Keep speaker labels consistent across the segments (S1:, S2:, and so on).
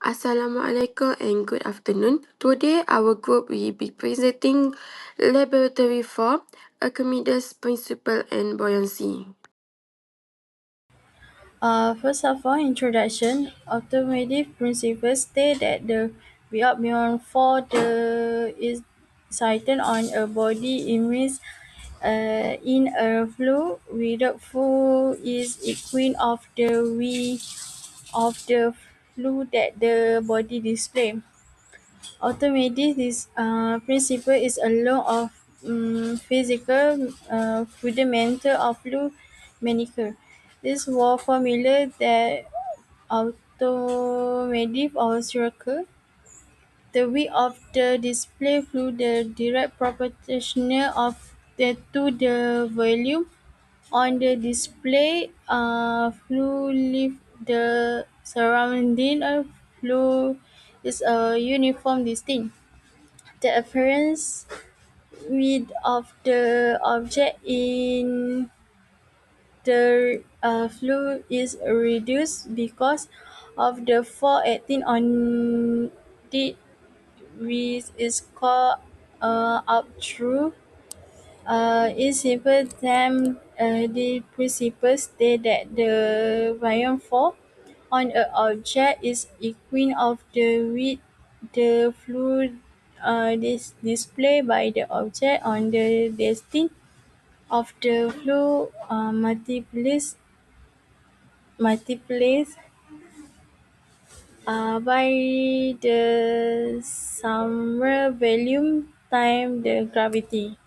S1: Assalamualaikum and good afternoon. Today, our group will be presenting Laboratory 4, Archimedes Principle and Buoyancy.
S2: First of all, introduction. Automative principles state that the weight beyond for the is cited on a body image in a fluid without fluid is equal of the weight of the fluid that the body display. Automatic this principle is a law of physical fundamental of fluid mechanics. This was formula that automatic or circle. The width of the display fluid the direct proportional of to the volume on the display fluid leave the surrounding fluid is a uniform distinct. The appearance width of the object in the fluid is reduced because of the force acting on it, which is called up through. In simple terms, the principle states that the volume force on an object is equal of the width the fluid displayed by the object on the distance of the fluid multiplies by the summer volume times the gravity.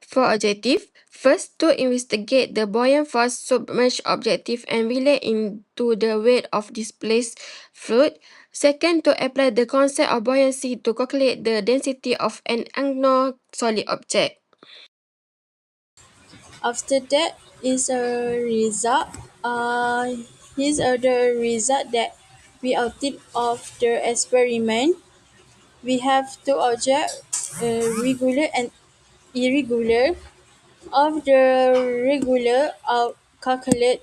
S1: For objective, first to investigate the buoyant force submerged objective and relate into the weight of displaced fluid. Second, to apply the concept of buoyancy to calculate the density of an unknown solid object.
S2: After that is a result. Here's the result that we obtained of the experiment. We have two objects, regular and irregular. Of the regular, calculate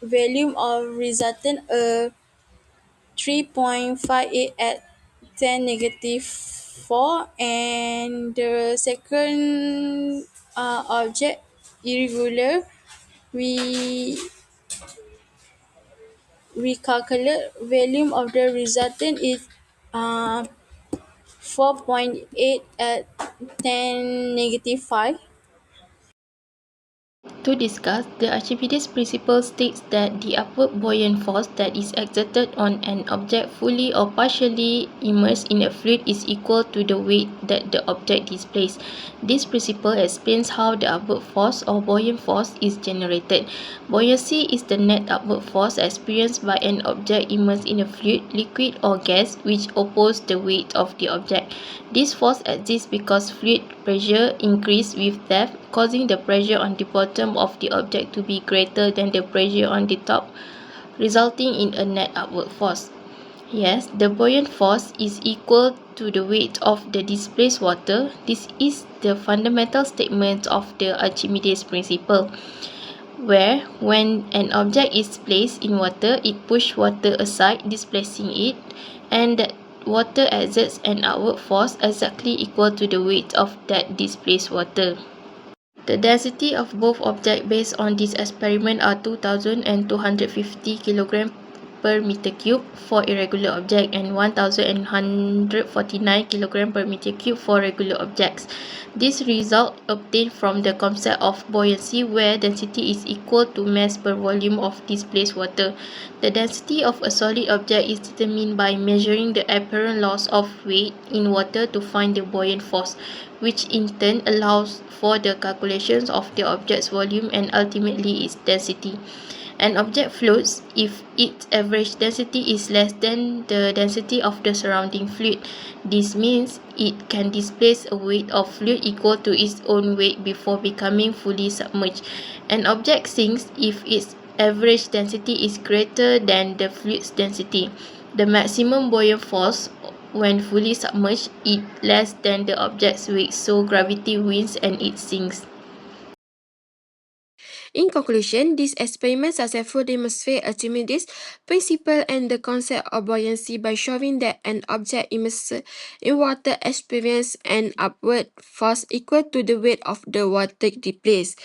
S2: volume of resultant 3.58 at 10 negative 4, and the second object irregular we we calculate volume of the resultant is 4.8 at 10 negative 5.
S3: To discuss, the Archimedes principle states that the upward buoyant force that is exerted on an object fully or partially immersed in a fluid is equal to the weight that the object displays. This principle explains how the upward force or buoyant force is generated. Buoyancy is the net upward force experienced by an object immersed in a fluid, liquid or gas which opposes the weight of the object. This force exists because fluid pressure increases with depth, causing the pressure on the bottom of the object to be greater than the pressure on the top, resulting in a net upward force. Yes, the buoyant force is equal to the weight of the displaced water. This is the fundamental statement of the Archimedes principle, where when an object is placed in water, it pushes water aside, displacing it, and that water exerts an outward force exactly equal to the weight of that displaced water. The density of both objects based on this experiment are 2,250 kg per meter cube for irregular object and 1,149 kg per meter cube for regular objects. This result obtained from the concept of buoyancy, where density is equal to mass per volume of displaced water. The density of a solid object is determined by measuring the apparent loss of weight in water to find the buoyant force, which in turn allows for the calculations of the object's volume and ultimately its density. An object floats if its average density is less than the density of the surrounding fluid. This means it can displace a weight of fluid equal to its own weight before becoming fully submerged. An object sinks if its average density is greater than the fluid's density. The maximum buoyant force when fully submerged is less than the object's weight, so gravity wins and it sinks.
S1: In conclusion, this experiment successfully demonstrates Archimedes' principle and the concept of buoyancy by showing that an object immersed in water experiences an upward force equal to the weight of the water displaced.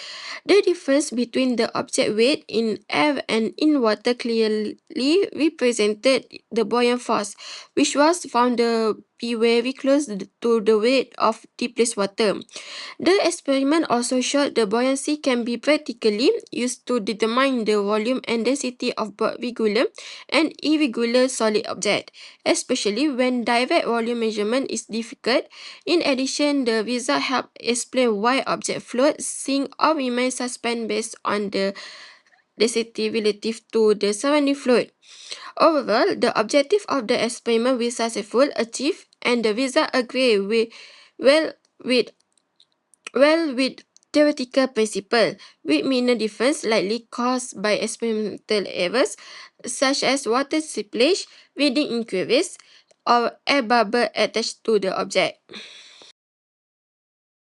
S1: The difference between the object weight in air and in water clearly represented the buoyant force, which was found to be very close to the weight of displaced water. The experiment also showed the buoyancy can be practically used to determine the volume and density of both regular and irregular solid objects, especially when direct volume measurement is difficult. In addition, the result helped explain why objects float, sink, or remain suspended based on the density relative to the surrounding fluid. Overall, the objective of the experiment was successful, achieved, and the result agree well with with theoretical principle, with minor difference likely caused by experimental errors, such as water spillage, reading inquiries, or air bubble attached to the object.